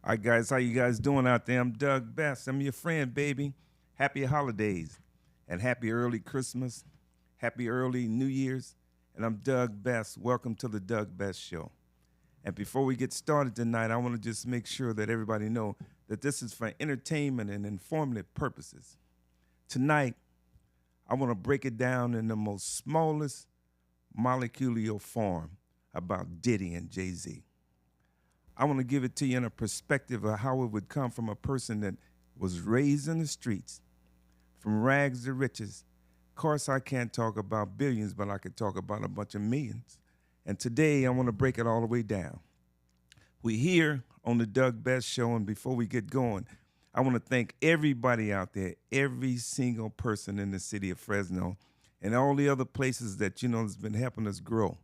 All right, guys, how you guys doing out there? I'm Doug Bess. I'm your friend, baby. Happy holidays and happy early Christmas. Happy early New Year's. And I'm Doug Bess. Welcome to the Doug Bess Show. And before we get started tonight, I want to just make sure that everybody know that this is for entertainment and informative purposes. Tonight, I want to break it down in the most smallest molecular form about Diddy and Jay-Z. I want to give it to you in a perspective of how it would come from a person that was raised in the streets, from rags to riches. Of course, I can't talk about billions, but I could talk about a bunch of millions. And today, I want to break it all the way down. We're here on the Doug Best Show, and before we get going, I want to thank everybody out there, every single person in the city of Fresno, and all the other places that, has been helping us grow.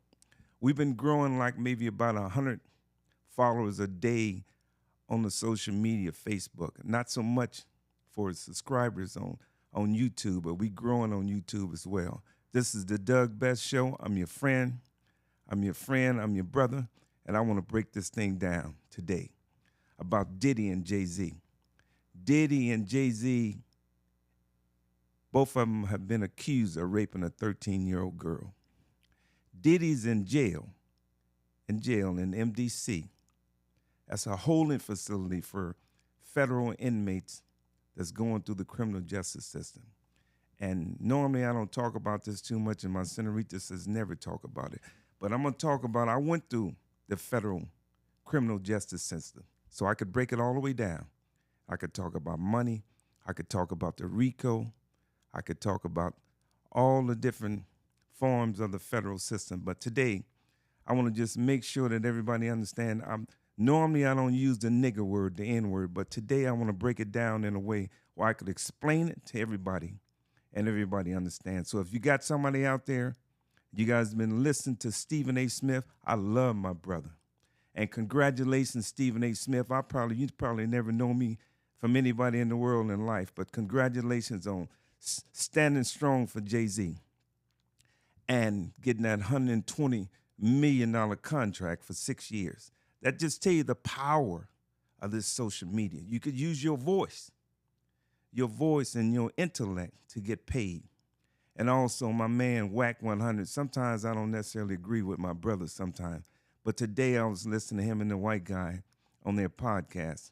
We've been growing like maybe about 100 followers a day on the social media, Facebook. Not so much for subscribers on YouTube, but we growing on YouTube as well. This is the Doug Best Show. I'm your friend. I'm your brother, and I want to break this thing down today about Diddy and Jay-Z. Diddy and Jay-Z, both of them have been accused of raping a 13-year-old girl. Diddy's in jail in MDC. That's a holding facility for federal inmates that's going through the criminal justice system. And normally I don't talk about this too much, and my senorita says never talk about it. But I'm going to talk about I went through the federal criminal justice system, so I could break it all the way down. I could talk about money. I could talk about the RICO. I could talk about all the different forms of the federal system. But today, I want to just make sure that everybody understand normally, I don't use the nigger word, the N word, but today I want to break it down in a way where I could explain it to everybody and everybody understands. So if you got somebody out there, you guys been listening to Stephen A. Smith, I love my brother. And congratulations, Stephen A. Smith. You probably never know me from anybody in the world in life, but congratulations on standing strong for Jay-Z and getting that $120 million contract for 6 years. That just tell you the power of this social media. You could use your voice and your intellect to get paid. And also my man, Whack 100. Sometimes I don't necessarily agree with my brother sometimes. But today I was listening to him and the white guy on their podcast,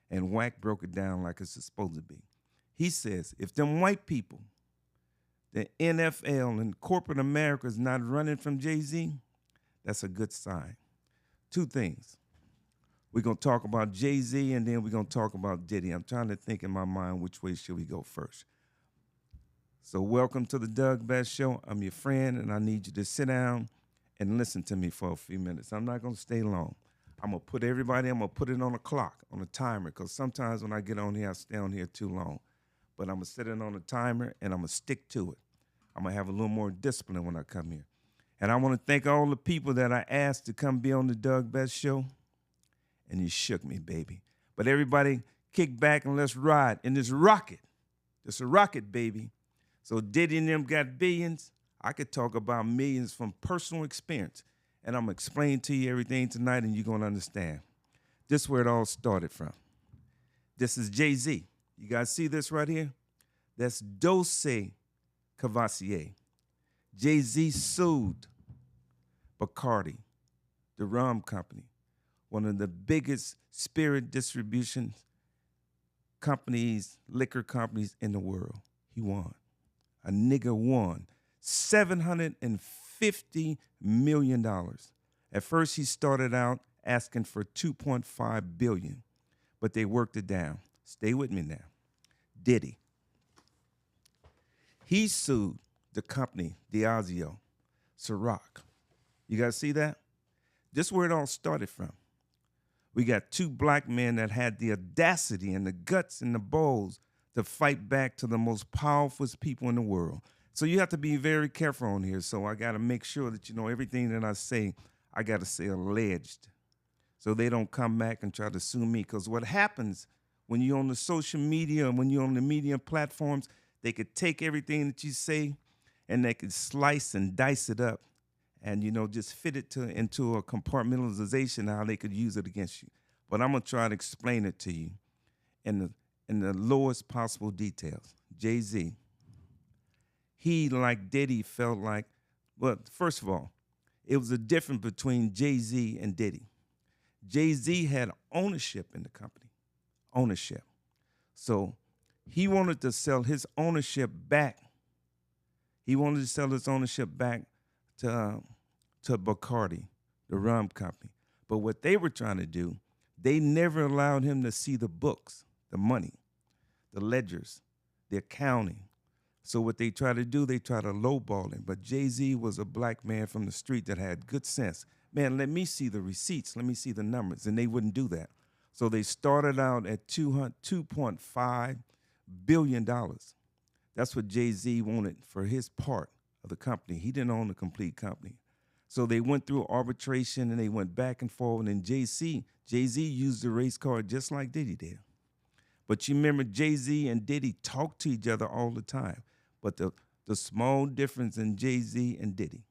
and Whack broke it down like it's supposed to be. He says, if them white people, the NFL and corporate America is not running from Jay-Z, that's a good sign. Two things. We're going to talk about Jay-Z, and then we're going to talk about Diddy. I'm trying to think in my mind which way should we go first. So welcome to the Doug Best Show. I'm your friend, and I need you to sit down and listen to me for a few minutes. I'm not going to stay long. I'm going to put it on a clock, on a timer, because sometimes when I get on here, I stay on here too long. But I'm going to set it on a timer, and I'm going to stick to it. I'm going to have a little more discipline when I come here. And I want to thank all the people that I asked to come be on the Doug Best Show. And you shook me, baby. But everybody, kick back and let's ride in this rocket. It's a rocket, baby. So Diddy and them got billions. I could talk about millions from personal experience. And I'm going to explain to you everything tonight, and you're going to understand. This is where it all started from. This is Jay-Z. You guys see this right here? That's Dose Cavassier. Jay-Z sued Bacardi, the rum company, one of the biggest spirit distribution companies, liquor companies in the world. He won. A nigga won $750 million. At first, he started out asking for $2.5 billion, but they worked it down. Stay with me now. Diddy. He sued the company, Diageo, Ciroc. You guys see that? This is where it all started from. We got two black men that had the audacity and the guts and the balls to fight back to the most powerful people in the world. So you have to be very careful on here. So I got to make sure that everything that I say, I got to say alleged. So they don't come back and try to sue me. Because what happens when you're on the social media and when you're on the media platforms, they could take everything that you say and they could slice and dice it up and, just fit it into a compartmentalization, how they could use it against you. but I'm gonna try to explain it to you in the lowest possible details. Jay-Z, he like Diddy felt like, well, first of all, it was a difference between Jay-Z and Diddy. Jay-Z had ownership in the company, ownership. So he wanted to sell his ownership back. He wanted to sell his ownership back to Bacardi, the rum company. But what they were trying to do, they never allowed him to see the books, the money, the ledgers, the accounting. So what they try to do, they try to lowball him. But Jay-Z was a black man from the street that had good sense. Man, let me see the receipts. Let me see the numbers. And they wouldn't do that. So they started out at $2.5 billion. That's what Jay-Z wanted for his part of the company. He didn't own the complete company. So they went through arbitration and they went back and forth. And Jay-Z used the race card just like Diddy did. But you remember Jay-Z and Diddy talked to each other all the time. But the small difference in Jay-Z and Diddy.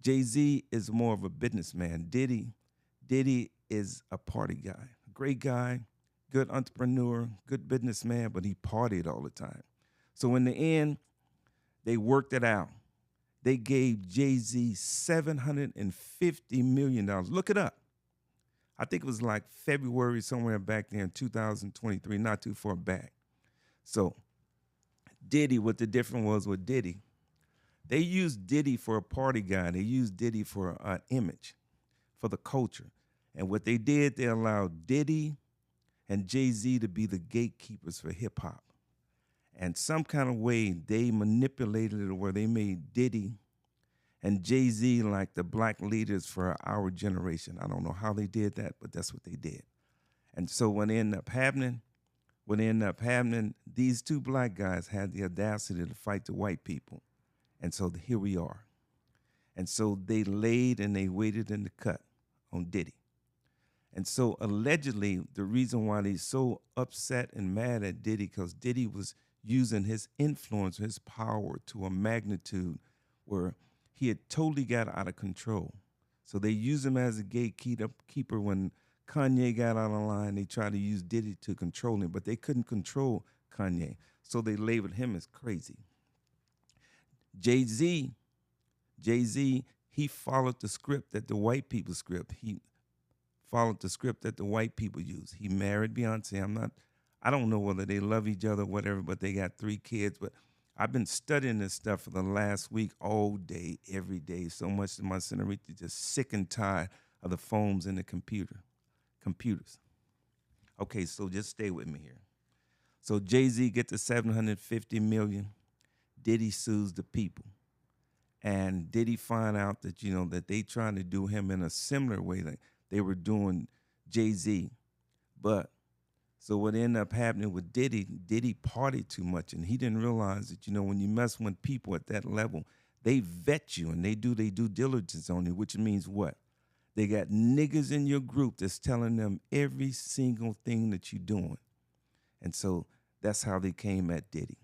Jay-Z is more of a businessman. Diddy is a party guy. Great guy, good entrepreneur, good businessman, but he partied all the time. So in the end, they worked it out. They gave Jay-Z $750 million. Look it up. I think it was like February, somewhere back there in 2023, not too far back. So Diddy, what the difference was with Diddy, they used Diddy for a party guy. They used Diddy for an image, for the culture. And what they did, they allowed Diddy and Jay-Z to be the gatekeepers for hip hop. And some kind of way they manipulated it where they made Diddy and Jay-Z like the black leaders for our generation. I don't know how they did that, but that's what they did. And so what ended up happening, these two black guys had the audacity to fight the white people. And so here we are. And so they laid and they waited in the cut on Diddy. And so allegedly, the reason why they're so upset and mad at Diddy, because Diddy was using his influence, his power to a magnitude where he had totally got out of control. So they used him as a gatekeeper. When Kanye got out of line, they tried to use Diddy to control him, but they couldn't control Kanye. So they labeled him as crazy. Jay-Z, he followed the script that the white people script. He followed the script that the white people use. He married Beyonce. I don't know whether they love each other or whatever, but they got 3 kids. But I've been studying this stuff for the last week, all day, every day, so much that my senorita just sick and tired of the phones and the computers. Okay, so just stay with me here. So Jay-Z gets the $750 million. Diddy sues the people. And Diddy find out that, that they trying to do him in a similar way like they were doing Jay-Z. But so what ended up happening with Diddy partied too much, and he didn't realize that, when you mess with people at that level, they vet you and they do their due diligence on you, which means what? They got niggas in your group that's telling them every single thing that you're doing. And so that's how they came at Diddy.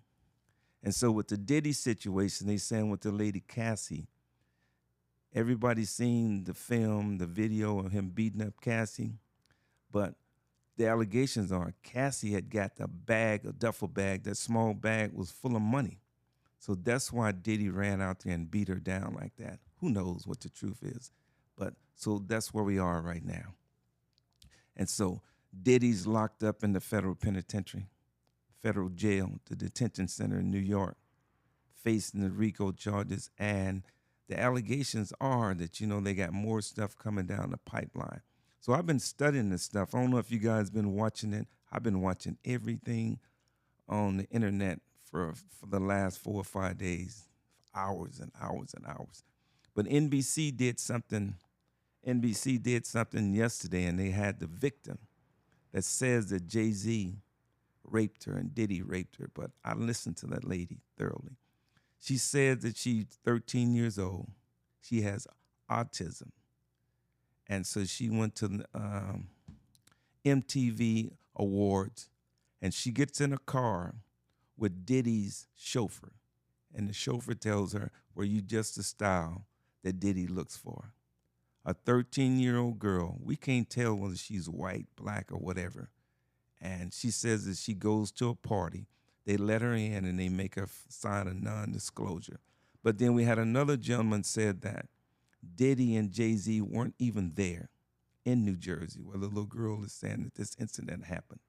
And so with the Diddy situation, they saying with the lady Cassie, everybody's seen the film, the video of him beating up Cassie, but the allegations are Cassie had got a duffel bag, that small bag was full of money. So that's why Diddy ran out there and beat her down like that. Who knows what the truth is? But so that's where we are right now. And so Diddy's locked up in the federal penitentiary, federal jail, the detention center in New York, facing the RICO charges. And the allegations are that, they got more stuff coming down the pipeline. So I've been studying this stuff. I don't know if you guys been watching it. I've been watching everything on the internet for the last 4 or 5 days, hours and hours and hours. But NBC did something yesterday, and they had the victim that says that Jay-Z raped her and Diddy raped her. But I listened to that lady thoroughly. She said that she's 13 years old. She has autism. And so she went to the MTV Awards, and she gets in a car with Diddy's chauffeur. And the chauffeur tells her, "Were you just the style that Diddy looks for?" a 13-year-old girl. We can't tell whether she's white, black, or whatever. And she says that she goes to a party. They let her in and they make her sign a non-disclosure. But then we had another gentleman said that Diddy and Jay-Z weren't even there in New Jersey, where the little girl is saying that this incident happened.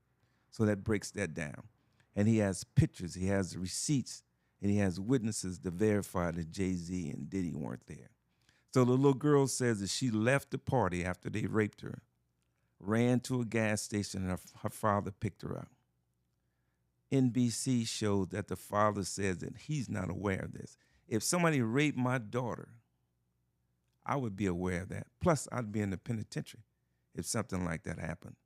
So that breaks that down. And he has pictures, he has receipts, and he has witnesses to verify that Jay-Z and Diddy weren't there. So the little girl says that she left the party after they raped her, ran to a gas station, and her father picked her up. NBC showed that the father says that he's not aware of this. If somebody raped my daughter, I would be aware of that. Plus, I'd be in the penitentiary if something like that happened.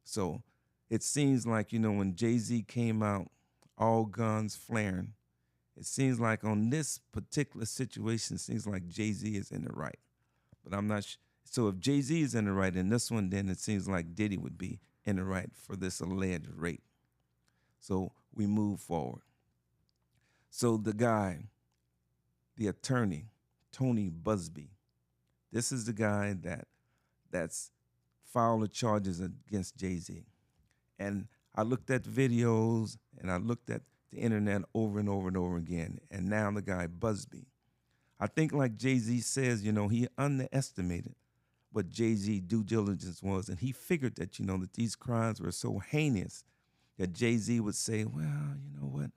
So it seems like, when Jay-Z came out, all guns flaring, it seems like on this particular situation, it seems like Jay-Z is in the right. But I'm not So if Jay-Z is in the right in this one, then it seems like Diddy would be in the right for this alleged rape. So we move forward. So the guy, the attorney, Tony Busby, this is the guy that's filed the charges against Jay-Z. And I looked at videos and I looked at the internet over and over and over again. And now the guy Busby, I think like Jay-Z says, he underestimated what Jay-Z due diligence was. And he figured that, that these crimes were so heinous that Jay-Z would say, well, you know what?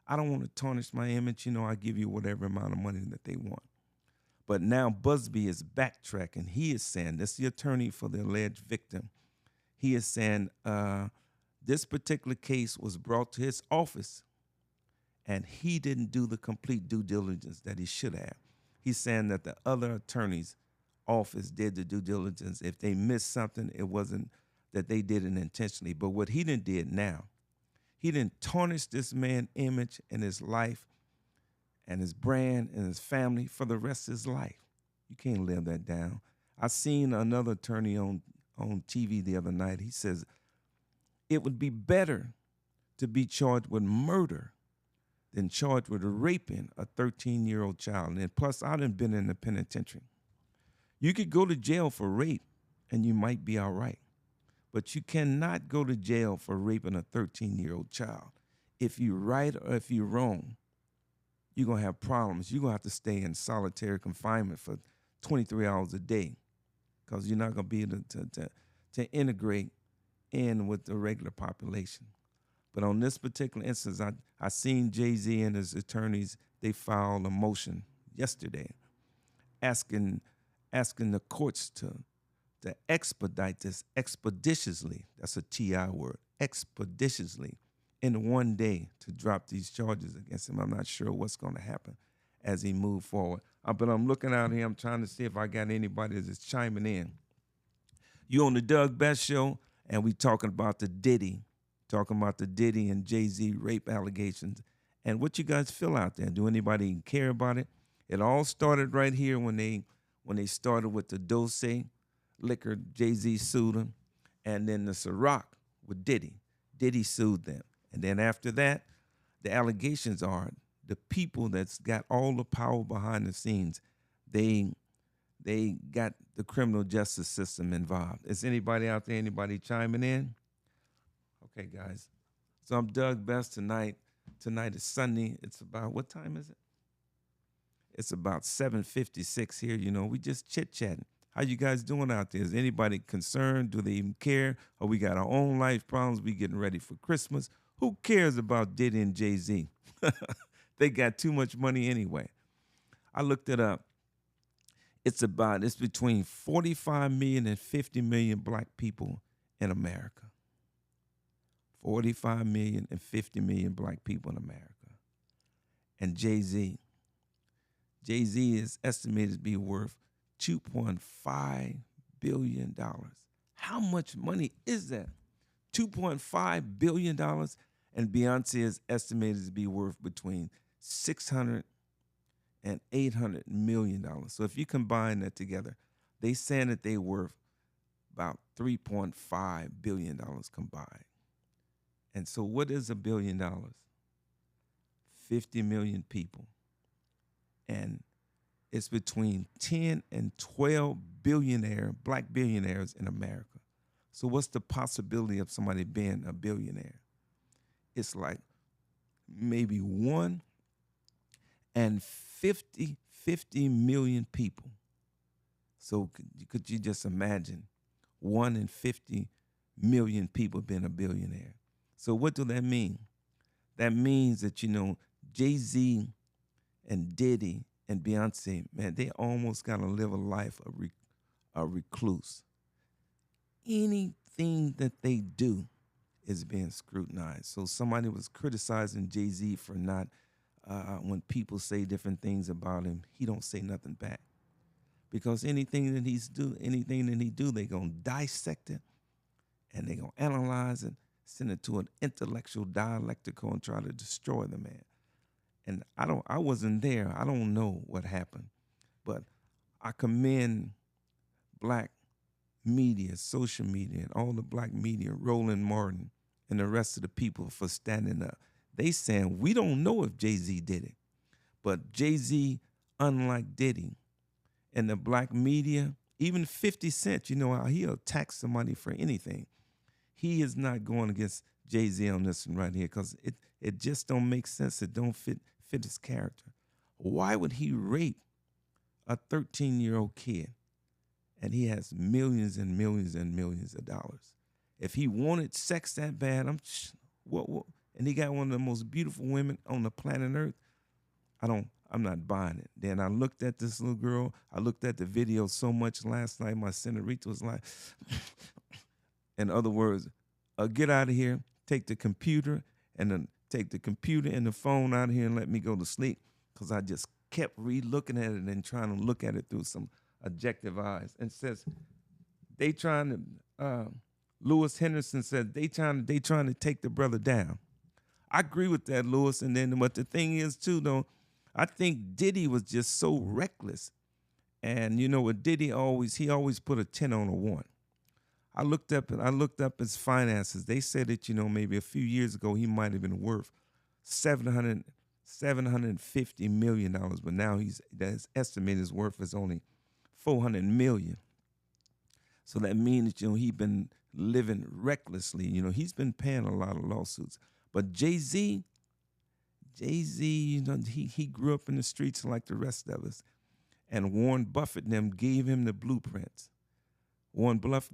I don't want to tarnish my image. I give you whatever amount of money that they want. But now Busby is backtracking. He is saying, this is the attorney for the alleged victim. He is saying this particular case was brought to his office and he didn't do the complete due diligence that he should have. He's saying that the other attorney's office did the due diligence. If they missed something, it wasn't that they did it intentionally. But what he did now, he didn't tarnish this man's image and his life and his brand and his family for the rest of his life. You can't live that down. I seen another attorney on TV the other night. He says it would be better to be charged with murder than charged with raping a 13-year-old child. And plus, I done been in the penitentiary. You could go to jail for rape and you might be all right. But you cannot go to jail for raping a 13-year-old child. If you're right or if you're wrong, you're going to have problems. You're going to have to stay in solitary confinement for 23 hours a day because you're not going to be able to integrate in with the regular population. But on this particular instance, I seen Jay-Z and his attorneys, they filed a motion yesterday asking the courts to expedite this expeditiously. That's a TI word, expeditiously, in one day to drop these charges against him. I'm not sure what's going to happen as he moves forward. But I'm looking out here. I'm trying to see if I got anybody that's chiming in. You on the Doug Bess Show, and we talking about the Diddy and Jay-Z rape allegations. And what you guys feel out there? Do anybody care about it? It all started right here when they started with the Dose liquor. Jay-Z sued him, and then the Ciroc with Diddy. Diddy sued them. And then after that, the allegations are the people that's got all the power behind the scenes, they got the criminal justice system involved. Is anybody out there, anybody chiming in? Okay, guys. So I'm Doug Bess tonight. Tonight is Sunday. It's about, what time is it? It's about 7:56 here. We just chit-chatting. How you guys doing out there? Is anybody concerned? Do they even care? Or we got our own life problems? We getting ready for Christmas? Who cares about Diddy and Jay-Z? They got too much money anyway. I looked it up. It's between 45 million and 50 million black people in America. 45 million and 50 million black people in America. And Jay-Z is estimated to be worth $2.5 billion. How much money is that? $2.5 billion. And Beyonce is estimated to be worth between $600 and $800 million. So if you combine that together, they saying that they worth about $3.5 billion combined. And so what is $1 billion? 50 million people. And It's between 10 and 12 black billionaires in America. So what's the possibility of somebody being a billionaire? It's like maybe 1 in 50 million people. So could you just imagine 1 in 50 million people being a billionaire? So what do that mean? That means that, Jay-Z and Diddy and Beyonce, man, they almost got to live a life of a recluse. Anything that they do is being scrutinized. So somebody was criticizing Jay-Z for not, when people say different things about him, he don't say nothing back. Because anything that he do, they gonna dissect it and they gonna analyze it, send it to an intellectual dialectical and try to destroy the man. And I wasn't there. I don't know what happened. But I commend black media, social media, and all the black media, Roland Martin and the rest of the people for standing up. They saying, we don't know if Jay-Z did it. But Jay-Z, unlike Diddy, and the black media, even 50 Cent, how he'll attack somebody for anything. He is not going against Jay-Z on this one right here because it just don't make sense. It don't fit his character. Why would he rape a 13-year-old kid and he has millions and millions and millions of dollars? If he wanted sex that bad, and he got one of the most beautiful women on the planet Earth, I'm not buying it. Then I looked at this little girl. I looked at the video so much last night. My senorita was like, in other words, get out of here, take the computer and the phone out of here and let me go to sleep. Because I just kept re-looking at it and trying to look at it through some objective eyes. And says, they trying to, Lewis Henderson said, they trying to take the brother down. I agree with that, Lewis. And then, but the thing is too, though, I think Diddy was just so reckless. And with Diddy he always put a 10 on a 1. I looked up his finances. They said that, maybe a few years ago he might have been worth $750 million, but now his estimated worth is only $400 million. So that means that, he been living recklessly. He's been paying a lot of lawsuits. But Jay-Z, he grew up in the streets like the rest of us. And Warren Buffett and them gave him the blueprints. Warren Buffett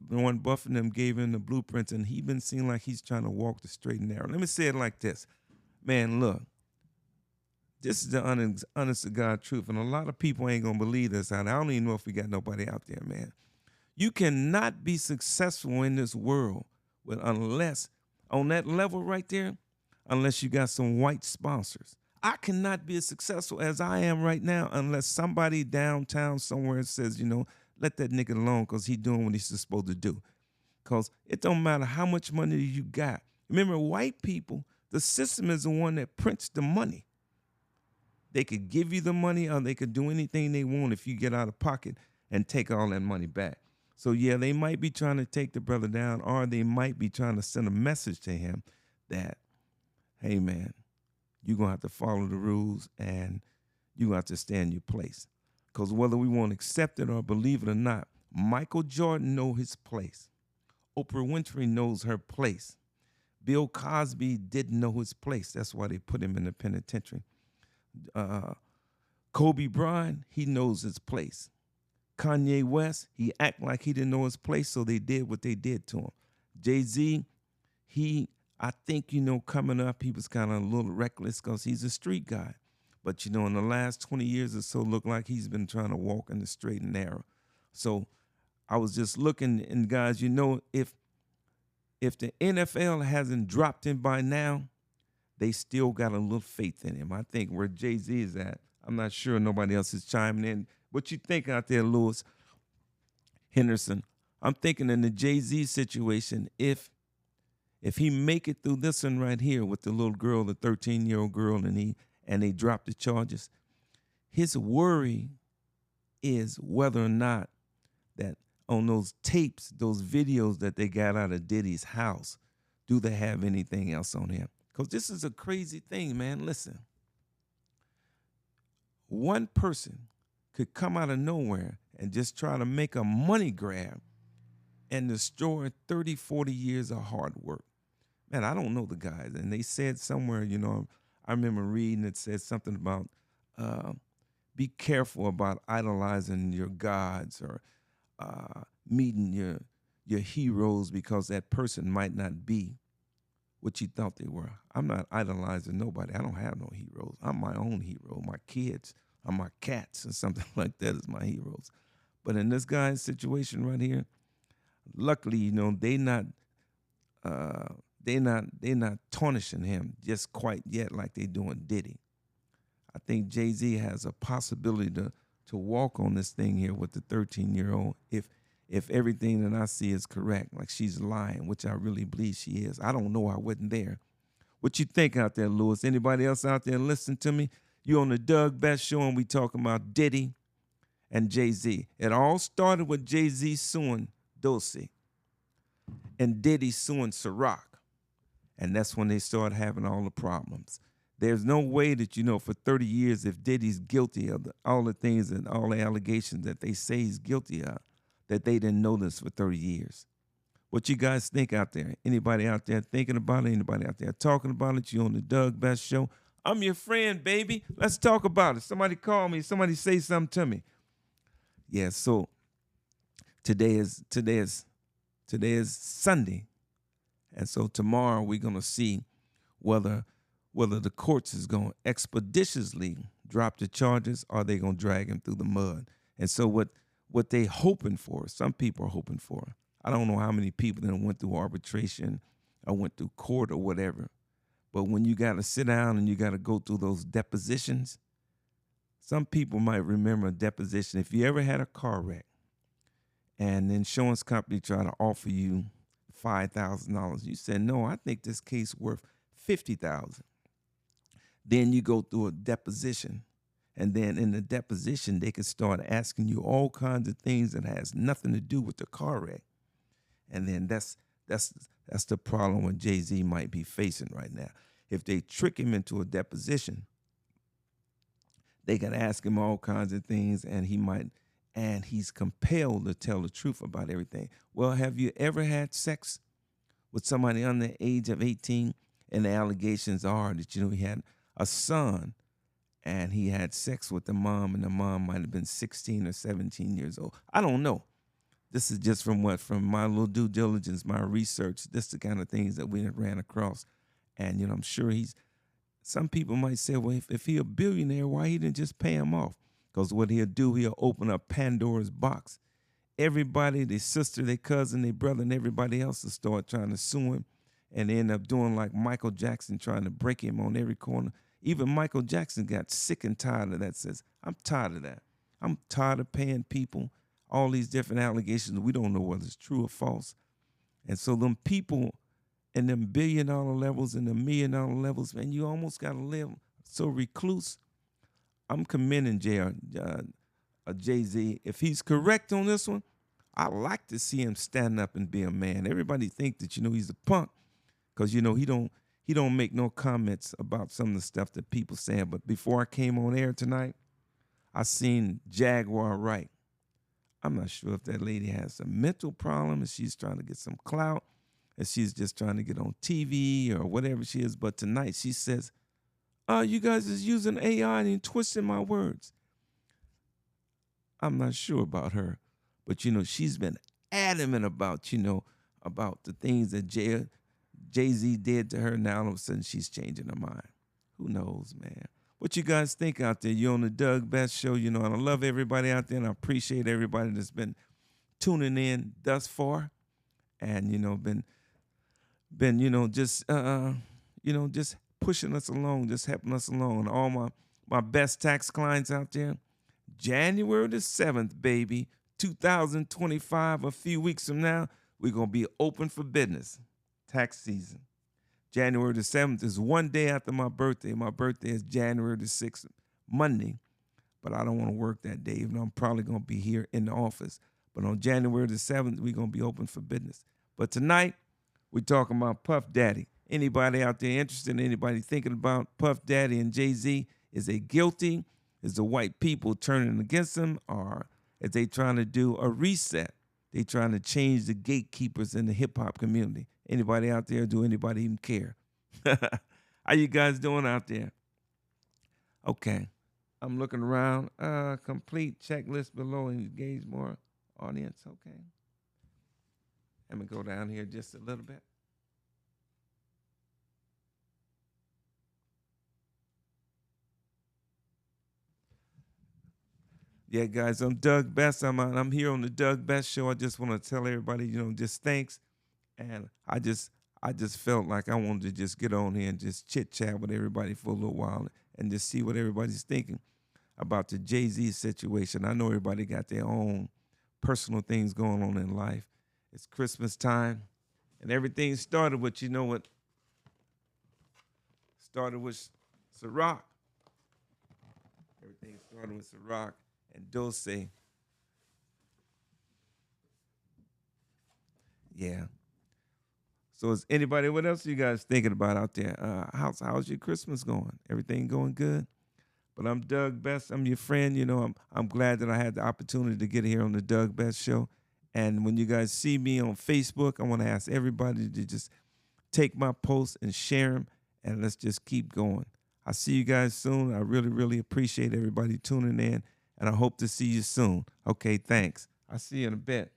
and them gave him the blueprints, and he been seen like he's trying to walk the straight and narrow. Let me say it like this. Man, look, this is the honest to God truth, and a lot of people ain't going to believe this. I don't even know if we got nobody out there, man. You cannot be successful in this world unless, on that level right there, unless you got some white sponsors. I cannot be as successful as I am right now unless somebody downtown somewhere says, let that nigga alone because he's doing what he's supposed to do. Because it don't matter how much money you got. Remember, white people, the system is the one that prints the money. They could give you the money or they could do anything they want if you get out of pocket and take all that money back. So, yeah, they might be trying to take the brother down, or they might be trying to send a message to him that, hey, man, you're going to have to follow the rules and you're going to have to stay in your place. Because whether we want to accept it or believe it or not, Michael Jordan knows his place. Oprah Winfrey knows her place. Bill Cosby didn't know his place. That's why they put him in the penitentiary. Kobe Bryant, he knows his place. Kanye West, he act like he didn't know his place, so they did what they did to him. Jay-Z, I think, coming up, he was kind of a little reckless because he's a street guy. But, in the last 20 years or so, looked like he's been trying to walk in the straight and narrow. So I was just looking, and guys, if the NFL hasn't dropped him by now, they still got a little faith in him. I think where Jay-Z is at, I'm not sure nobody else is chiming in. What you think out there, Lewis Henderson? I'm thinking in the Jay-Z situation, if he make it through this one right here with the little girl, the 13-year-old girl, and they drop the charges, his worry is whether or not that on those tapes, those videos that they got out of Diddy's house, do they have anything else on him? Because this is a crazy thing, man. Listen, one person could come out of nowhere and just try to make a money grab and destroy 30, 40 years of hard work. Man, I don't know the guys. And they said somewhere, I remember reading it said something about uh, be careful about idolizing your gods or meeting your heroes because that person might not be what you thought they were. I'm not idolizing nobody. I don't have no heroes. I'm my own hero. My kids or my cats or something like that is my heroes. But in this guy's situation right here, luckily, they not tarnishing him just quite yet like they doing Diddy. I think Jay-Z has a possibility to walk on this thing here with the 13-year-old if everything that I see is correct, like she's lying, which I really believe she is. I don't know. I wasn't there. What you think out there, Lewis? Anybody else out there listen to me? You on the Doug Bess Show, and we talking about Diddy and Jay-Z. It all started with Jay-Z suing Dosey and Diddy suing Ciroc. And that's when they started having all the problems. There's no way that, for 30 years, if Diddy's guilty of all the things and all the allegations that they say he's guilty of, that they didn't know this for 30 years. What you guys think out there? Anybody out there thinking about it? Anybody out there talking about it? You on the Doug Bess Show? I'm your friend, baby. Let's talk about it. Somebody call me. Somebody say something to me. Yeah, so today is Sunday. And so tomorrow we're going to see whether the courts is going to expeditiously drop the charges or they going to drag him through the mud. And so what they hoping for, some people are hoping for. I don't know how many people that went through arbitration or went through court or whatever. But when you got to sit down and you got to go through those depositions, some people might remember a deposition. If you ever had a car wreck and the insurance company tried to offer you $5,000, you said, no, I think this case worth $50,000. Then you go through a deposition. And then in the deposition, they can start asking you all kinds of things that has nothing to do with the car wreck. And then that's the problem what Jay-Z might be facing right now. If they trick him into a deposition, they can ask him all kinds of things, and he's compelled to tell the truth about everything. Well, have you ever had sex with somebody under the age of 18? And the allegations are that, he had a son, and he had sex with the mom, and the mom might have been 16 or 17 years old. I don't know. This is just from my little due diligence, my research. This is the kind of things that we ran across. And, I'm sure some people might say, well, if he a billionaire, why he didn't just pay him off? Because what he'll do, he'll open up Pandora's box. Everybody, their sister, their cousin, their brother, and everybody else will start trying to sue him and end up doing like Michael Jackson, trying to break him on every corner. Even Michael Jackson got sick and tired of that. Says, I'm tired of that. I'm tired of paying people all these different allegations. We don't know whether it's true or false. And so them people in them billion-dollar levels and the million-dollar levels, man, you almost got to live so recluse. I'm commending Jay-Z. If he's correct on this one, I like to see him stand up and be a man. Everybody think that, he's a punk because, he don't make no comments about some of the stuff that people saying. But before I came on air tonight, I seen Jaguar Wright. I'm not sure if that lady has a mental problem, if she's trying to get some clout, if she's just trying to get on TV or whatever she is. But tonight she says, you guys is using AI and twisting my words. I'm not sure about her. But, she's been adamant about, about the things that Jay-Z did to her. Now all of a sudden she's changing her mind. Who knows, man? What you guys think out there? You're on the Doug Bess Show, and I love everybody out there, and I appreciate everybody that's been tuning in thus far, and been just pushing us along, just helping us along. And all my best tax clients out there, January the 7th, baby, 2025, a few weeks from now, we're gonna be open for business. Tax season. January the 7th is one day after my birthday. My birthday is January the 6th, Monday. But I don't want to work that day, even though I'm probably going to be here in the office. But on January the 7th, we're going to be open for business. But tonight, we're talking about Puff Daddy. Anybody out there interested, anybody thinking about Puff Daddy and Jay-Z? Is they guilty? Is the white people turning against them, or is they trying to do a reset? They trying to change the gatekeepers in the hip hop community. Anybody out there? Do anybody even care? How you guys doing out there? Okay. I'm looking around. Complete checklist below and engage more audience. Okay. Let me go down here just a little bit. Yeah, guys, I'm Doug Bess. I'm here on the Doug Bess Show. I just want to tell everybody, just thanks. And I just felt like I wanted to just get on here and just chit chat with everybody for a little while and just see what everybody's thinking about the Jay-Z situation. I know everybody got their own personal things going on in life. It's Christmas time, and everything started with, what? Started with Ciroc. Everything started with Ciroc and Dulce. Yeah. So is anybody, what else are you guys thinking about out there? How's your Christmas going? Everything going good? But I'm Doug Best. I'm your friend. I'm glad that I had the opportunity to get here on the Doug Best Show. And when you guys see me on Facebook, I want to ask everybody to just take my posts and share them, and let's just keep going. I'll see you guys soon. I really, really appreciate everybody tuning in, and I hope to see you soon. Okay, thanks. I'll see you in a bit.